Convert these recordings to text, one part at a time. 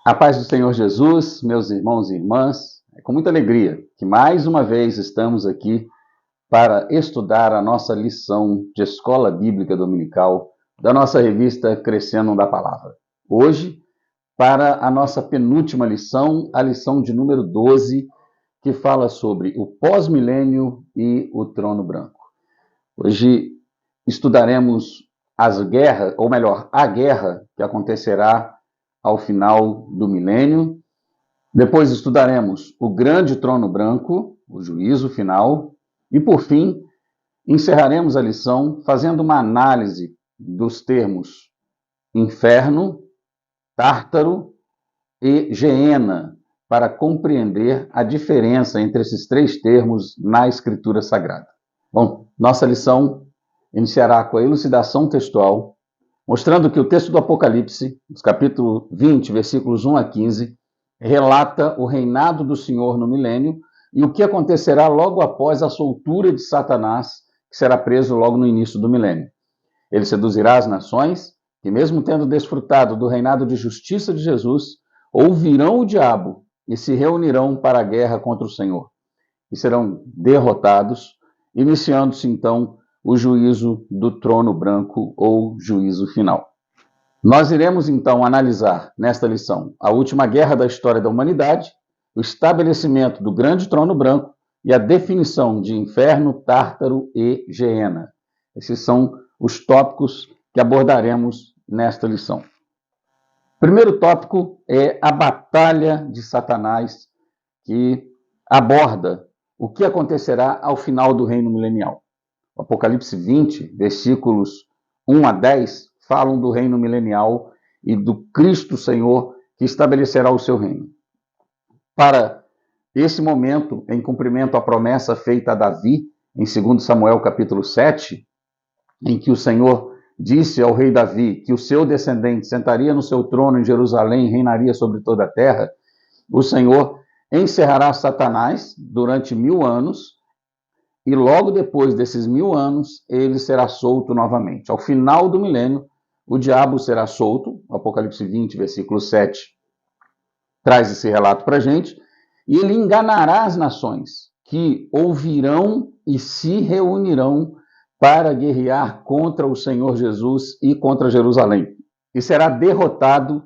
A paz do Senhor Jesus, meus irmãos e irmãs, é com muita alegria que mais uma vez estamos aqui para estudar a nossa lição de Escola Bíblica Dominical da nossa revista Crescendo da Palavra. Hoje, para a nossa penúltima lição, a lição de número 12, que fala sobre o pós-milênio e o trono branco. Hoje estudaremos as guerras, ou melhor, a guerra que acontecerá ao final do milênio. Depois estudaremos o grande trono branco, o juízo final. E, por fim, encerraremos a lição fazendo uma análise dos termos inferno, Tártaro e Geena, para compreender a diferença entre esses três termos na Escritura Sagrada. Bom, nossa lição iniciará com a elucidação textual, mostrando que o texto do Apocalipse, capítulo 20, versículos 1 a 15, relata o reinado do Senhor no milênio e o que acontecerá logo após a soltura de Satanás, que será preso logo no início do milênio. Ele seduzirá as nações, que mesmo tendo desfrutado do reinado de justiça de Jesus, ouvirão o diabo e se reunirão para a guerra contra o Senhor. E serão derrotados, iniciando-se então o juízo do trono branco ou juízo final. Nós iremos então analisar nesta lição a última guerra da história da humanidade, o estabelecimento do grande trono branco e a definição de inferno, Tártaro e Geena. Esses são os tópicos que abordaremos nesta lição. O primeiro tópico é a batalha de Satanás, que aborda o que acontecerá ao final do reino milenial. O Apocalipse 20, versículos 1 a 10, falam do reino milenial e do Cristo Senhor que estabelecerá o seu reino. Para esse momento, em cumprimento à promessa feita a Davi, em 2 Samuel capítulo 7, em que o Senhor disse ao rei Davi que o seu descendente sentaria no seu trono em Jerusalém e reinaria sobre toda a terra, o Senhor encerrará Satanás durante 1000 anos, e logo depois desses 1000 anos, ele será solto novamente. Ao final do milênio, o diabo será solto, Apocalipse 20, versículo 7, traz esse relato para a gente, e ele enganará as nações, que ouvirão e se reunirão para guerrear contra o Senhor Jesus e contra Jerusalém, e será derrotado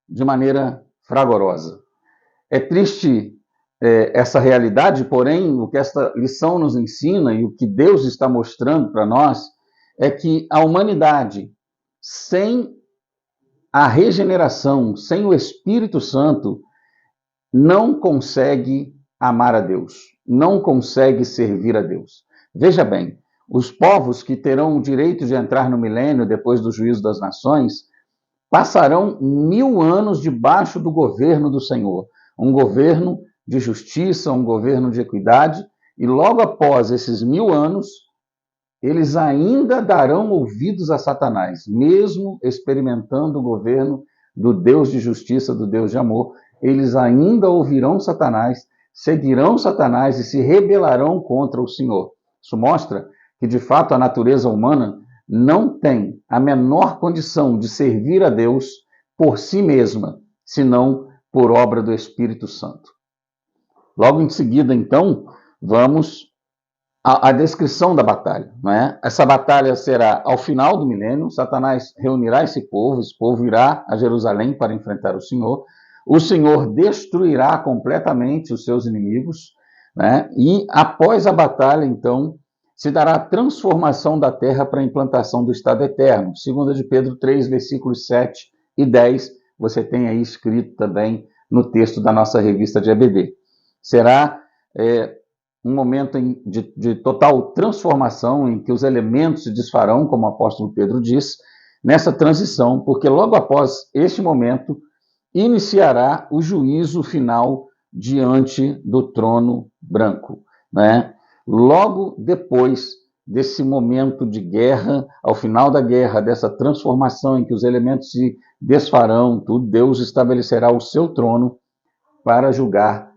de maneira fragorosa. É triste essa realidade, porém, o que esta lição nos ensina e o que Deus está mostrando para nós é que a humanidade, sem a regeneração, sem o Espírito Santo, não consegue amar a Deus, não consegue servir a Deus. Veja bem, os povos que terão o direito de entrar no milênio depois do juízo das nações passarão 1000 anos debaixo do governo do Senhor, um governo de justiça, um governo de equidade, e logo após esses 1000 anos, eles ainda darão ouvidos a Satanás, mesmo experimentando o governo do Deus de justiça, do Deus de amor, eles ainda ouvirão Satanás, seguirão Satanás e se rebelarão contra o Senhor. Isso mostra que, de fato, a natureza humana não tem a menor condição de servir a Deus por si mesma, senão por obra do Espírito Santo. Logo em seguida, então, vamos à descrição da batalha. Não é? Essa batalha será ao final do milênio, Satanás reunirá esse povo irá a Jerusalém para enfrentar o Senhor destruirá completamente os seus inimigos, né? E após a batalha, então, se dará a transformação da terra para a implantação do Estado eterno. 2 de Pedro 3, versículos 7 e 10, você tem aí escrito também no texto da nossa revista de EBD. Será um momento de total transformação, em que os elementos se desfarão, como o apóstolo Pedro diz, nessa transição, porque logo após este momento, iniciará o juízo final diante do trono branco, né? Logo depois desse momento de guerra, ao final da guerra, dessa transformação em que os elementos se desfarão, tudo, Deus estabelecerá o seu trono para julgar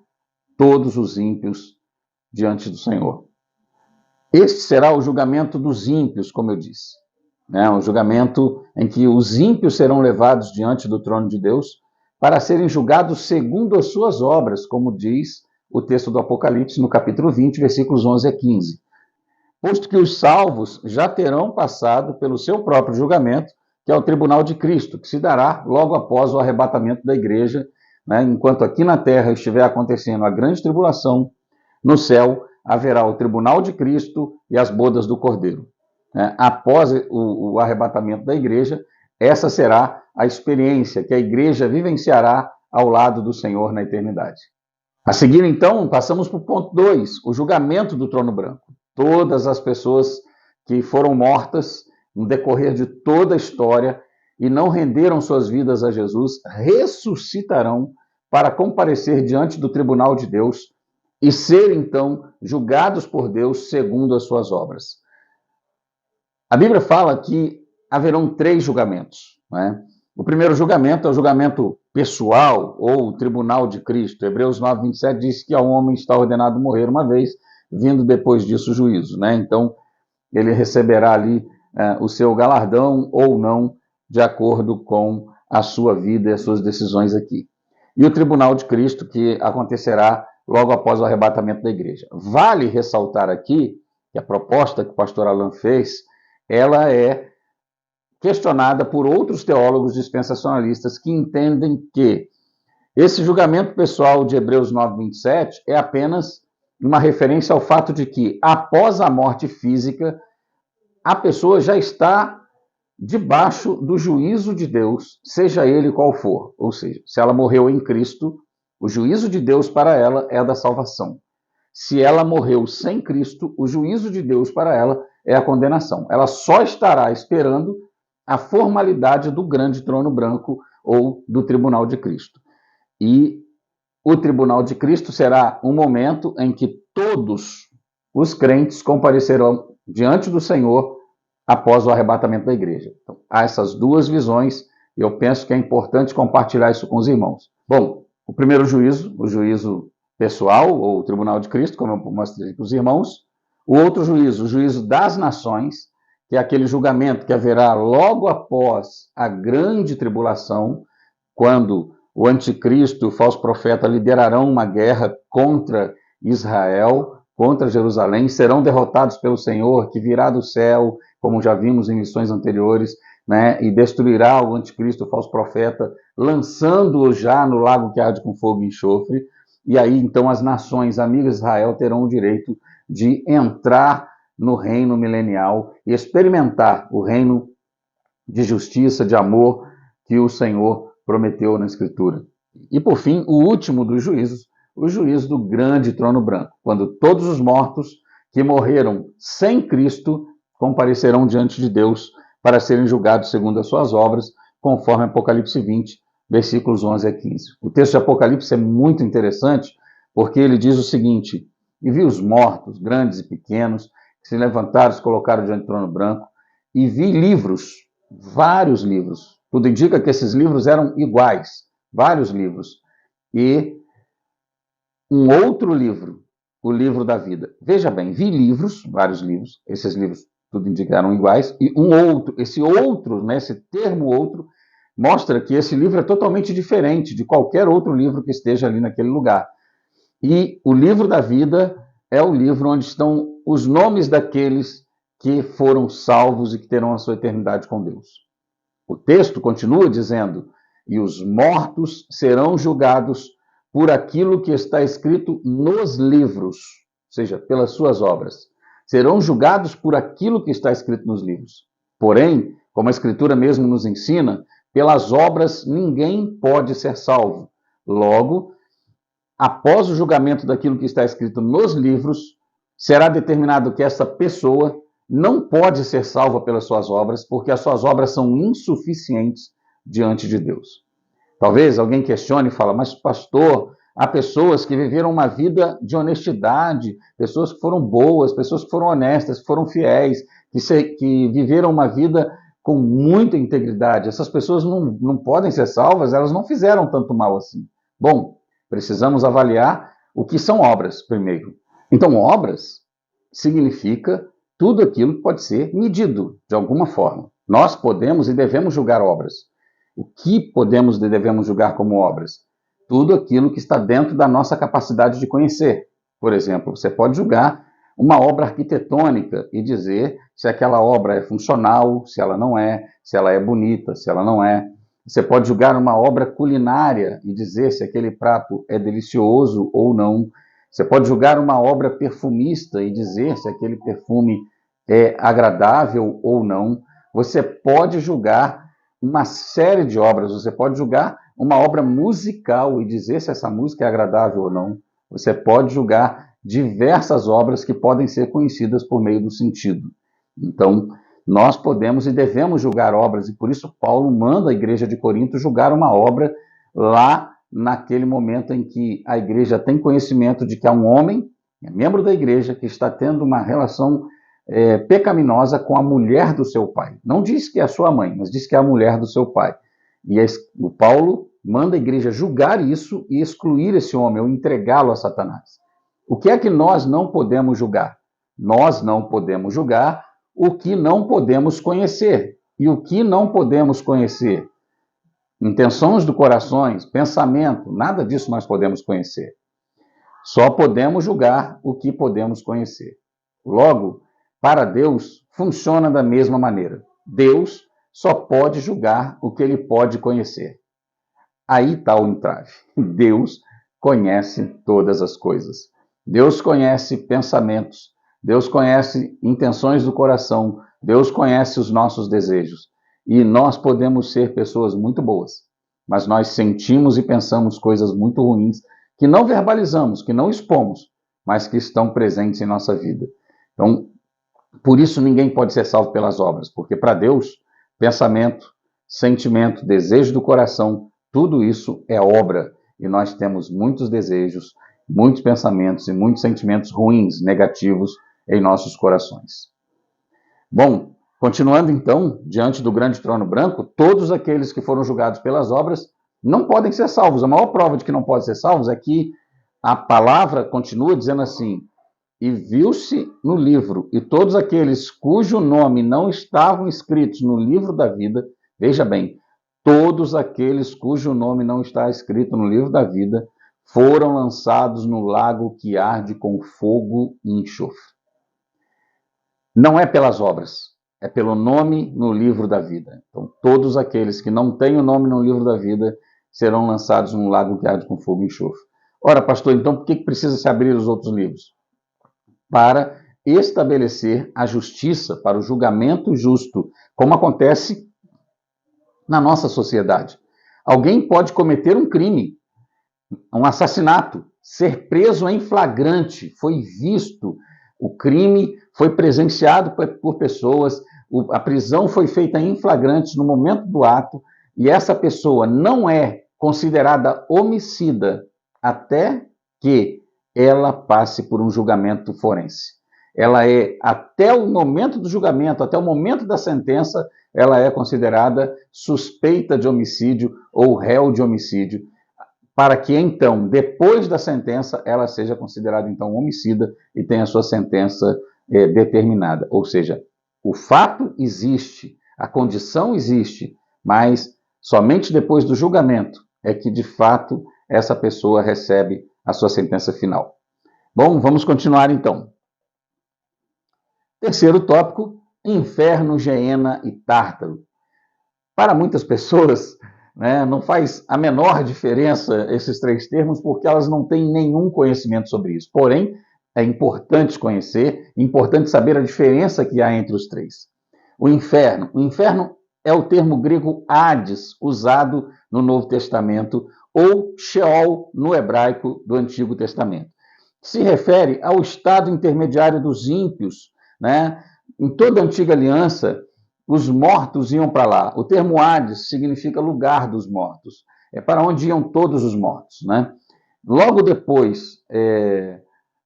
todos os ímpios diante do Senhor. Este será o julgamento dos ímpios, como eu disse, né? Um julgamento em que os ímpios serão levados diante do trono de Deus para serem julgados segundo as suas obras, como diz o texto do Apocalipse no capítulo 20, versículos 11 a 15. Posto que os salvos já terão passado pelo seu próprio julgamento, que é o tribunal de Cristo, que se dará logo após o arrebatamento da igreja, né? Enquanto aqui na terra estiver acontecendo a grande tribulação, no céu haverá o tribunal de Cristo e as bodas do Cordeiro. Após o arrebatamento da igreja, essa será a experiência que a igreja vivenciará ao lado do Senhor na eternidade. A seguir, então, passamos para o ponto 2, o julgamento do trono branco. Todas as pessoas que foram mortas no decorrer de toda a história e não renderam suas vidas a Jesus, ressuscitarão para comparecer diante do tribunal de Deus e ser, então, julgados por Deus segundo as suas obras. A Bíblia fala que haverão 3 julgamentos, né? O primeiro julgamento é o julgamento pessoal, ou o tribunal de Cristo. Hebreus 9, 27 diz que ao homem está ordenado morrer uma vez, vindo depois disso o juízo, né? Então, ele receberá ali o seu galardão ou não, de acordo com a sua vida e as suas decisões aqui. E o tribunal de Cristo, que acontecerá logo após o arrebatamento da igreja. Vale ressaltar aqui que a proposta que o pastor Alan fez, ela é questionada por outros teólogos dispensacionalistas que entendem que esse julgamento pessoal de Hebreus 9, 27 é apenas uma referência ao fato de que, após a morte física, a pessoa já está debaixo do juízo de Deus, seja ele qual for. Ou seja, se ela morreu em Cristo, o juízo de Deus para ela é a da salvação. Se ela morreu sem Cristo, o juízo de Deus para ela é a condenação. Ela só estará esperando a formalidade do grande trono branco ou do tribunal de Cristo. E o tribunal de Cristo será um momento em que todos os crentes comparecerão diante do Senhor após o arrebatamento da igreja. Então, há essas 2 visões e eu penso que é importante compartilhar isso com os irmãos. Bom, o primeiro juízo, o juízo pessoal, ou o tribunal de Cristo, como eu mostrei para os irmãos. O outro juízo, o juízo das nações, que é aquele julgamento que haverá logo após a grande tribulação, quando o anticristo e o falso profeta liderarão uma guerra contra Israel, contra Jerusalém, serão derrotados pelo Senhor, que virá do céu, como já vimos em missões anteriores, né, e destruirá o anticristo, o falso profeta, lançando-o já no lago que arde com fogo e enxofre. E aí, então, as nações amigas de Israel terão o direito de entrar no reino milenial e experimentar o reino de justiça, de amor que o Senhor prometeu na Escritura. E, por fim, o último dos juízos, o juízo do grande trono branco, quando todos os mortos que morreram sem Cristo comparecerão diante de Deus para serem julgados segundo as suas obras, conforme Apocalipse 20, versículos 11 a 15. O texto de Apocalipse é muito interessante, porque ele diz o seguinte: e vi os mortos, grandes e pequenos, que se levantaram e se colocaram diante do trono branco, e vi livros, vários livros. Tudo indica que esses livros eram iguais, vários livros. E um outro livro, o livro da vida. Veja bem, vi livros, vários livros, esses livros tudo indica eram iguais, e um outro, esse outro, né, esse termo outro, mostra que esse livro é totalmente diferente de qualquer outro livro que esteja ali naquele lugar. E o livro da vida é o livro onde estão os nomes daqueles que foram salvos e que terão a sua eternidade com Deus. O texto continua dizendo: e os mortos serão julgados por aquilo que está escrito nos livros, ou seja, pelas suas obras. Serão julgados por aquilo que está escrito nos livros. Porém, como a Escritura mesmo nos ensina, pelas obras ninguém pode ser salvo. Logo, após o julgamento daquilo que está escrito nos livros, será determinado que essa pessoa não pode ser salva pelas suas obras, porque as suas obras são insuficientes diante de Deus. Talvez alguém questione e fale: mas pastor, há pessoas que viveram uma vida de honestidade, pessoas que foram boas, pessoas que foram honestas, que foram fiéis, que viveram uma vida com muita integridade. Essas pessoas não podem ser salvas, elas não fizeram tanto mal assim. Bom, precisamos avaliar o que são obras primeiro. Então, obras significa tudo aquilo que pode ser medido de alguma forma. Nós podemos e devemos julgar obras. O que podemos e devemos julgar como obras? Tudo aquilo que está dentro da nossa capacidade de conhecer. Por exemplo, você pode julgar uma obra arquitetônica e dizer se aquela obra é funcional, se ela não é, se ela é bonita, se ela não é. Você pode julgar uma obra culinária e dizer se aquele prato é delicioso ou não. Você pode julgar uma obra perfumista e dizer se aquele perfume é agradável ou não. Você pode julgar uma série de obras. Você pode julgar uma obra musical e dizer se essa música é agradável ou não. Você pode julgar diversas obras que podem ser conhecidas por meio do sentido. Então, nós podemos e devemos julgar obras, e por isso Paulo manda a igreja de Corinto julgar uma obra lá naquele momento em que a igreja tem conhecimento de que há um homem, membro da igreja, que está tendo uma relação pecaminosa com a mulher do seu pai. Não diz que é a sua mãe, mas diz que é a mulher do seu pai. E o Paulo manda a igreja julgar isso e excluir esse homem, ou entregá-lo a Satanás. O que é que nós não podemos julgar? Nós não podemos julgar o que não podemos conhecer. E o que não podemos conhecer? Intenções do coração, pensamento, nada disso nós podemos conhecer. Só podemos julgar o que podemos conhecer. Logo, para Deus, funciona da mesma maneira. Deus só pode julgar o que ele pode conhecer. Aí está o entrave. Deus conhece todas as coisas. Deus conhece pensamentos. Deus conhece intenções do coração. Deus conhece os nossos desejos. E nós podemos ser pessoas muito boas, mas nós sentimos e pensamos coisas muito ruins que não verbalizamos, que não expomos, mas que estão presentes em nossa vida. Então, por isso ninguém pode ser salvo pelas obras, porque para Deus, pensamento, sentimento, desejo do coração, tudo isso é obra. E nós temos muitos desejos, muitos pensamentos e muitos sentimentos ruins, negativos em nossos corações. Bom, continuando então, diante do grande trono branco, todos aqueles que foram julgados pelas obras não podem ser salvos. A maior prova de que não podem ser salvos é que a palavra continua dizendo assim: e viu-se no livro, e todos aqueles cujo nome não estavam escritos no livro da vida, veja bem, todos aqueles cujo nome não está escrito no livro da vida, foram lançados no lago que arde com fogo e enxofre. Não é pelas obras, é pelo nome no livro da vida. Então, todos aqueles que não têm o nome no livro da vida serão lançados no lago que arde com fogo e enxofre. Ora, pastor, então por que precisa se abrir os outros livros? Para estabelecer a justiça, para o julgamento justo, como acontece na nossa sociedade. Alguém pode cometer um crime, um assassinato, ser preso em flagrante, foi visto, o crime foi presenciado por pessoas, a prisão foi feita em flagrante no momento do ato, e essa pessoa não é considerada homicida até que ela passe por um julgamento forense. Ela é, até o momento do julgamento, até o momento da sentença, ela é considerada suspeita de homicídio ou réu de homicídio, para que então, depois da sentença, ela seja considerada então homicida e tenha a sua sentença determinada. Ou seja, o fato existe, a condição existe, mas somente depois do julgamento é que, de fato, essa pessoa recebe a sua sentença final. Bom, vamos continuar então. Terceiro tópico, inferno, Geena e Tártaro. Para muitas pessoas, não faz a menor diferença esses três termos, porque elas não têm nenhum conhecimento sobre isso. Porém, é importante conhecer, importante saber a diferença que há entre os três. O inferno é o termo grego Hades, usado no Novo Testamento, ou Sheol no hebraico do Antigo Testamento. Se refere ao estado intermediário dos ímpios, Em toda a Antiga Aliança, os mortos iam para lá. O termo Hades significa lugar dos mortos. É para onde iam todos os mortos, Logo depois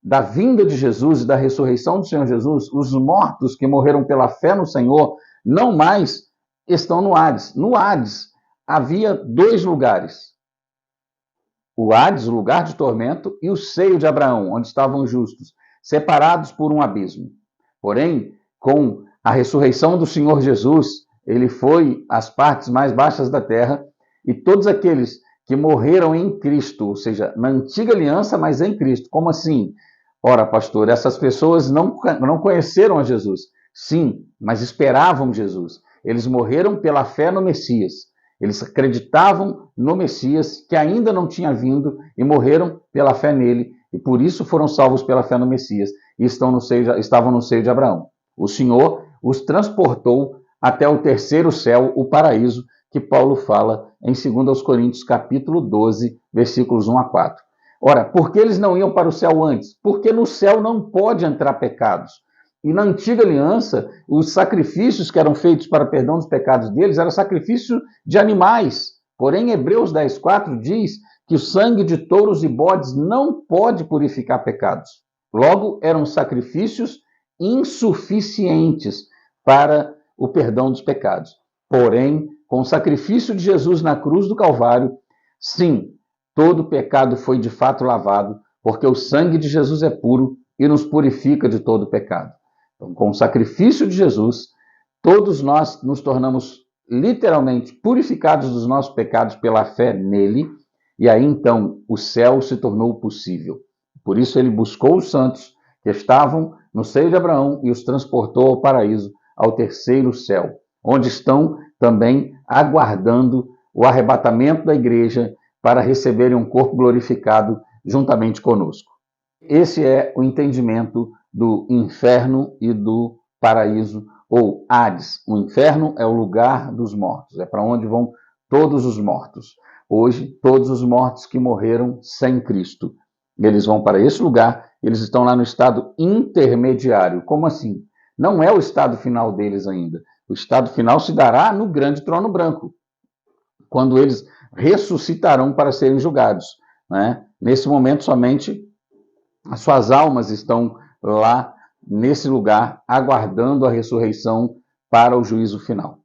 da vinda de Jesus e da ressurreição do Senhor Jesus, os mortos que morreram pela fé no Senhor não mais estão no Hades. No Hades havia dois lugares. O Hades, o lugar de tormento, e o seio de Abraão, onde estavam os justos, separados por um abismo. Porém, com a ressurreição do Senhor Jesus, ele foi às partes mais baixas da terra, e todos aqueles que morreram em Cristo, ou seja, na antiga aliança, mas em Cristo. Como assim? Ora, pastor, essas pessoas não conheceram a Jesus. Sim, mas esperavam Jesus. Eles morreram pela fé no Messias. Eles acreditavam no Messias, que ainda não tinha vindo, e morreram pela fé nele, e por isso foram salvos pela fé no Messias, e estavam no seio de Abraão. O Senhor os transportou até o terceiro céu, o paraíso, que Paulo fala em 2 Coríntios capítulo 12, versículos 1 a 4. Ora, por que eles não iam para o céu antes? Porque no céu não pode entrar pecados. E na antiga aliança, os sacrifícios que eram feitos para perdão dos pecados deles eram sacrifício de animais. Porém, Hebreus 10:4 diz que o sangue de touros e bodes não pode purificar pecados. Logo, eram sacrifícios insuficientes para o perdão dos pecados. Porém, com o sacrifício de Jesus na cruz do Calvário, sim, todo pecado foi de fato lavado, porque o sangue de Jesus é puro e nos purifica de todo pecado. Então, com o sacrifício de Jesus, todos nós nos tornamos literalmente purificados dos nossos pecados pela fé nele, e aí então o céu se tornou possível. Por isso ele buscou os santos que estavam no seio de Abraão e os transportou ao paraíso, ao terceiro céu, onde estão também aguardando o arrebatamento da igreja para receberem um corpo glorificado juntamente conosco. Esse é o entendimento do inferno e do paraíso, ou Hades. O inferno é o lugar dos mortos, é para onde vão todos os mortos. Hoje, todos os mortos que morreram sem Cristo, eles vão para esse lugar, eles estão lá no estado intermediário. Como assim? Não é o estado final deles ainda. O estado final se dará no grande trono branco, quando eles ressuscitarão para serem julgados, né? Nesse momento, somente as suas almas estão lá nesse lugar, aguardando a ressurreição para o juízo final.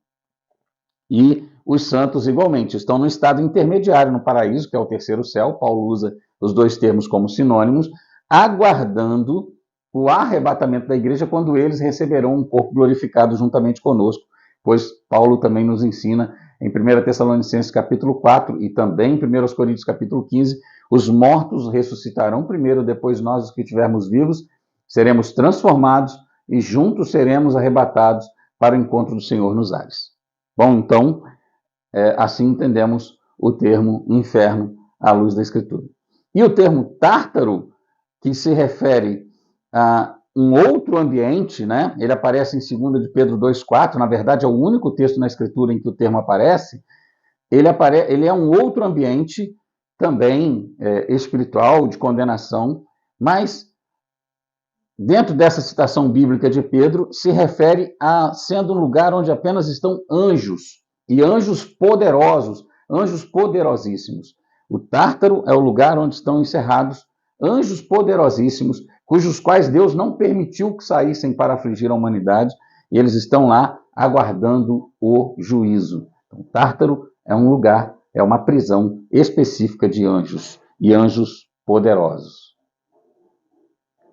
E os santos, igualmente, estão no estado intermediário, no paraíso, que é o terceiro céu. Paulo usa os dois termos como sinônimos, aguardando o arrebatamento da igreja, quando eles receberão um corpo glorificado juntamente conosco, pois Paulo também nos ensina em 1 Tessalonicenses capítulo 4 e também em 1 Coríntios capítulo 15, os mortos ressuscitarão primeiro, depois nós, os que estivermos vivos, seremos transformados e juntos seremos arrebatados para o encontro do Senhor nos ares. Bom, então, assim entendemos o termo inferno à luz da Escritura. E o termo tártaro, que se refere a um outro ambiente, né? Ele aparece em 2 de Pedro 2,4, na verdade é o único texto na Escritura em que o termo aparece. Ele é um outro ambiente também espiritual, de condenação, mas dentro dessa citação bíblica de Pedro, se refere a sendo um lugar onde apenas estão anjos, e anjos poderosos, anjos poderosíssimos. O Tártaro é o lugar onde estão encerrados anjos poderosíssimos, cujos quais Deus não permitiu que saíssem para afligir a humanidade, e eles estão lá aguardando o juízo. Então, o Tártaro é um lugar, é uma prisão específica de anjos, e anjos poderosos.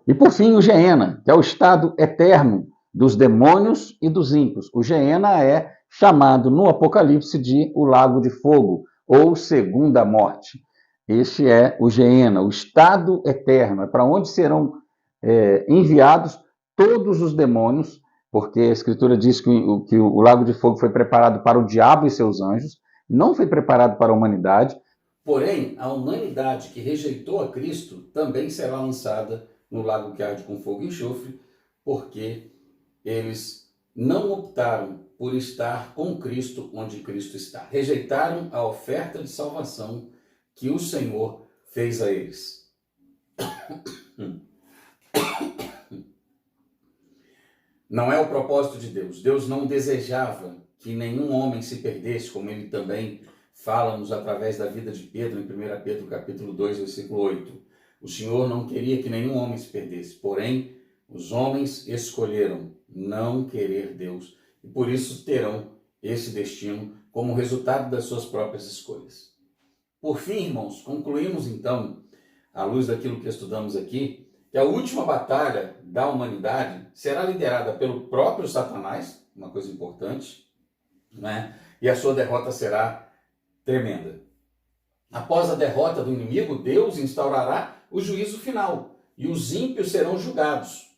E por fim, o Geena, que é o estado eterno dos demônios e dos ímpios. O Geena é chamado no Apocalipse de o lago de fogo, ou segunda morte. Este é o Geena, o estado eterno, é para onde serão enviados todos os demônios, porque a Escritura diz que o lago de fogo foi preparado para o diabo e seus anjos, não foi preparado para a humanidade. Porém, a humanidade que rejeitou a Cristo também será lançada no lago que arde com fogo e enxofre, porque eles não optaram por estar com Cristo onde Cristo está. Rejeitaram a oferta de salvação que o Senhor fez a eles. Não é o propósito de Deus. Deus não desejava que nenhum homem se perdesse, como ele também fala-nos através da vida de Pedro, em 1 Pedro capítulo 2, versículo 8. O Senhor não queria que nenhum homem se perdesse, porém, os homens escolheram não querer Deus, e por isso terão esse destino como resultado das suas próprias escolhas. Por fim, irmãos, concluímos então, à luz daquilo que estudamos aqui, que a última batalha da humanidade será liderada pelo próprio Satanás, uma coisa importante, né? E a sua derrota será tremenda. Após a derrota do inimigo, Deus instaurará o juízo final e os ímpios serão julgados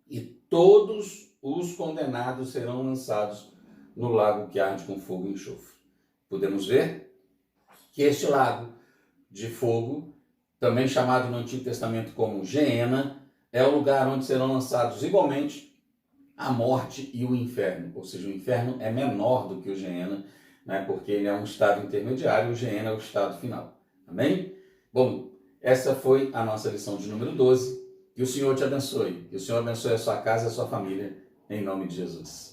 e todos os condenados serão lançados no lago que arde com fogo e enxofre. Podemos ver que este lago de fogo, também chamado no Antigo Testamento como Geena, é o lugar onde serão lançados igualmente a morte e o inferno. Ou seja, o inferno é menor do que o Geena, né, porque ele é um estado intermediário e o Geena é o estado final. Amém? Bom, essa foi a nossa lição de número 12. Que o Senhor te abençoe. Que o Senhor abençoe a sua casa e a sua família, em nome de Jesus.